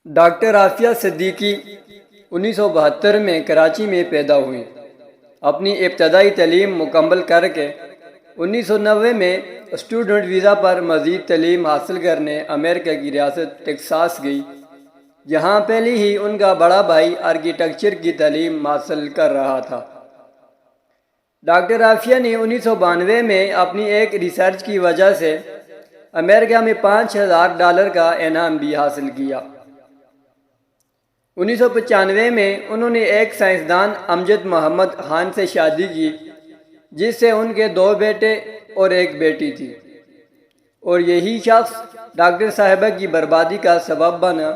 Doctor Aafia Siddiqui 1972 میں کراچی میں پیدا ہوئیں۔ اپنی ابتدائی تعلیم مکمل کر کے 1990 میں اسٹوڈنٹ ویزا پر مزید تعلیم حاصل کرنے امریکہ کی ریاست ٹیکساس گئی، جہاں پہلے ہی ان کا بڑا بھائی آرکیٹیکچر کی تعلیم حاصل کر رہا تھا۔ ڈاکٹر عافیہ نے 1992 میں اپنی ایک ریسرچ کی وجہ سے امریکہ میں $5000 کا انعام بھی حاصل کیا۔ 1995 میں انہوں نے ایک سائنسدان امجد محمد خان سے شادی کی، جس سے ان کے 2 بیٹے اور 1 بیٹی تھی، اور یہی شخص ڈاکٹر صاحبہ کی بربادی کا سبب بنا،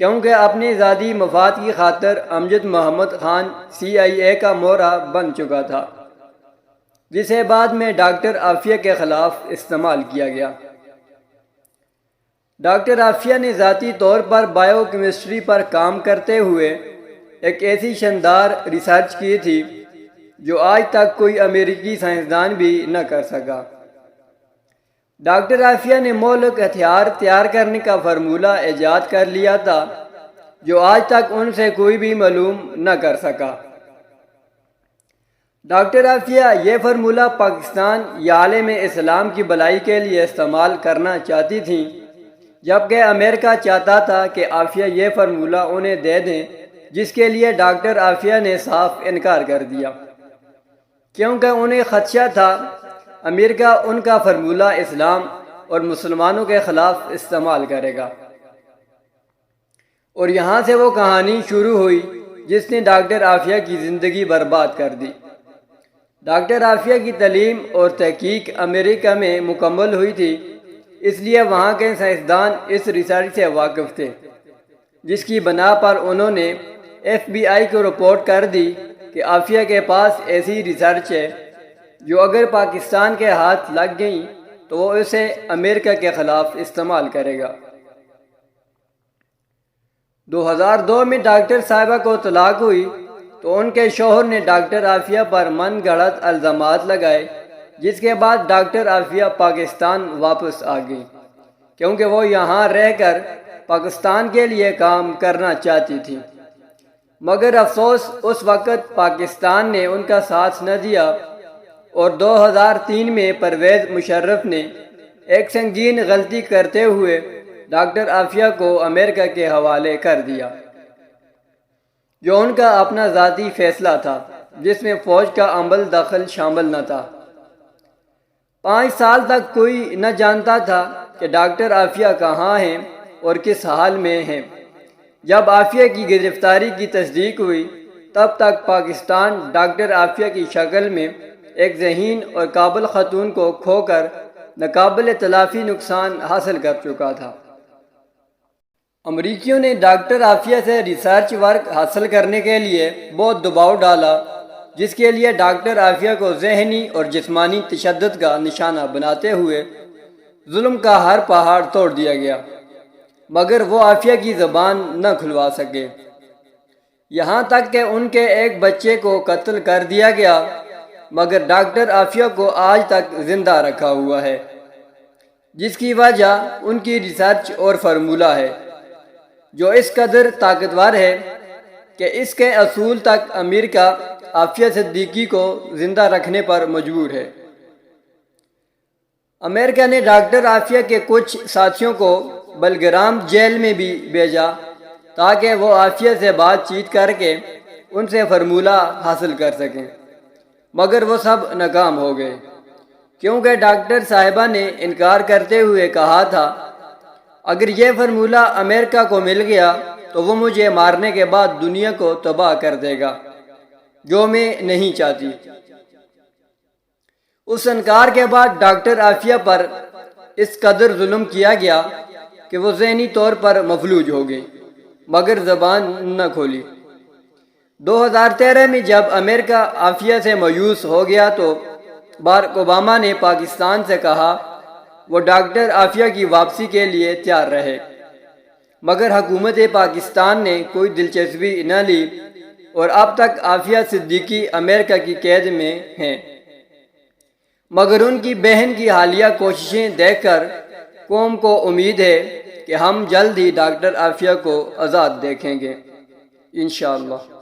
کیونکہ اپنے ذاتی مفاد کی خاطر امجد محمد خان CIA کا مورا بن چکا تھا، جسے بعد میں ڈاکٹر عافیہ کے خلاف استعمال کیا گیا۔ ڈاکٹر عافیہ نے ذاتی طور پر بائیو کیمسٹری پر کام کرتے ہوئے ایک ایسی شاندار ریسرچ کی تھی جو آج تک کوئی امریکی سائنسدان بھی نہ کر سکا۔ ڈاکٹر عافیہ نے مولک ہتھیار تیار کرنے کا فارمولہ ایجاد کر لیا تھا جو آج تک ان سے کوئی بھی معلوم نہ کر سکا۔ ڈاکٹر عافیہ یہ فارمولہ پاکستان یا عالم اسلام کی بھلائی کے لیے استعمال کرنا چاہتی تھیں، جبکہ امریکہ چاہتا تھا کہ عافیہ یہ فارمولہ انہیں دے دیں، جس کے لیے ڈاکٹر عافیہ نے صاف انکار کر دیا، کیونکہ انہیں خدشہ تھا امریکہ ان کا فارمولہ اسلام اور مسلمانوں کے خلاف استعمال کرے گا۔ اور یہاں سے وہ کہانی شروع ہوئی جس نے ڈاکٹر عافیہ کی زندگی برباد کر دی۔ ڈاکٹر عافیہ کی تعلیم اور تحقیق امریکہ میں مکمل ہوئی تھی، اس لیے وہاں کے سائنسدان اس ریسرچ سے واقف تھے، جس کی بنا پر انہوں نے FBI کو رپورٹ کر دی کہ عافیہ کے پاس ایسی ریسرچ ہے جو اگر پاکستان کے ہاتھ لگ گئی تو وہ اسے امریکہ کے خلاف استعمال کرے گا۔ 2002 میں ڈاکٹر صاحبہ کو طلاق ہوئی تو ان کے شوہر نے ڈاکٹر عافیہ پر من گھڑت الزامات لگائے، جس کے بعد ڈاکٹر عافیہ پاکستان واپس آ گئی، کیونکہ وہ یہاں رہ کر پاکستان کے لیے کام کرنا چاہتی تھی۔ مگر افسوس اس وقت پاکستان نے ان کا ساتھ نہ دیا، اور 2003 میں پرویز مشرف نے ایک سنگین غلطی کرتے ہوئے ڈاکٹر عافیہ کو امریکہ کے حوالے کر دیا، جو ان کا اپنا ذاتی فیصلہ تھا، جس میں فوج کا عمل دخل شامل نہ تھا۔ 5 سال تک کوئی نہ جانتا تھا کہ ڈاکٹر عافیہ کہاں ہیں اور کس حال میں ہیں۔ جب عافیہ کی گرفتاری کی تصدیق ہوئی، تب تک پاکستان ڈاکٹر عافیہ کی شکل میں ایک ذہین اور قابل خاتون کو کھو کر ناقابل تلافی نقصان حاصل کر چکا تھا۔ امریکیوں نے ڈاکٹر عافیہ سے ریسرچ ورک حاصل کرنے کے لیے بہت دباؤ ڈالا، جس کے لیے ڈاکٹر عافیہ کو ذہنی اور جسمانی تشدد کا نشانہ بناتے ہوئے ظلم کا ہر پہاڑ توڑ دیا گیا، مگر وہ عافیہ کی زبان نہ کھلوا سکے، یہاں تک کہ ان کے ایک بچے کو قتل کر دیا گیا، مگر ڈاکٹر عافیہ کو آج تک زندہ رکھا ہوا ہے، جس کی وجہ ان کی ریسرچ اور فارمولہ ہے، جو اس قدر طاقتور ہے کہ اس کے اصول تک امریکہ عافیہ صدیقی کو زندہ رکھنے پر مجبور ہے۔ امریکہ نے ڈاکٹر عافیہ کے کچھ ساتھیوں کو بلگرام جیل میں بھی بھیجا تاکہ وہ عافیہ سے بات چیت کر کے ان سے فارمولہ حاصل کر سکیں، مگر وہ سب ناکام ہو گئے، کیونکہ ڈاکٹر صاحبہ نے انکار کرتے ہوئے کہا تھا اگر یہ فارمولہ امریکہ کو مل گیا تو وہ مجھے مارنے کے بعد دنیا کو تباہ کر دے گا، جو میں نہیں چاہتی۔ اس انکار کے بعد ڈاکٹر عافیہ پر اس قدر ظلم کیا گیا کہ وہ ذہنی طور پر مفلوج ہو گئی، مگر زبان نہ کھولی۔ 2013 میں جب امریکہ عافیہ سے مایوس ہو گیا تو باراک اوباما نے پاکستان سے کہا وہ ڈاکٹر عافیہ کی واپسی کے لیے تیار رہے، مگر حکومت پاکستان نے کوئی دلچسپی نہ لی، اور اب تک عافیہ صدیقی امریکہ کی قید میں ہیں، مگر ان کی بہن کی حالیہ کوششیں دیکھ کر قوم کو امید ہے کہ ہم جلد ہی ڈاکٹر عافیہ کو آزاد دیکھیں گے انشاءاللہ۔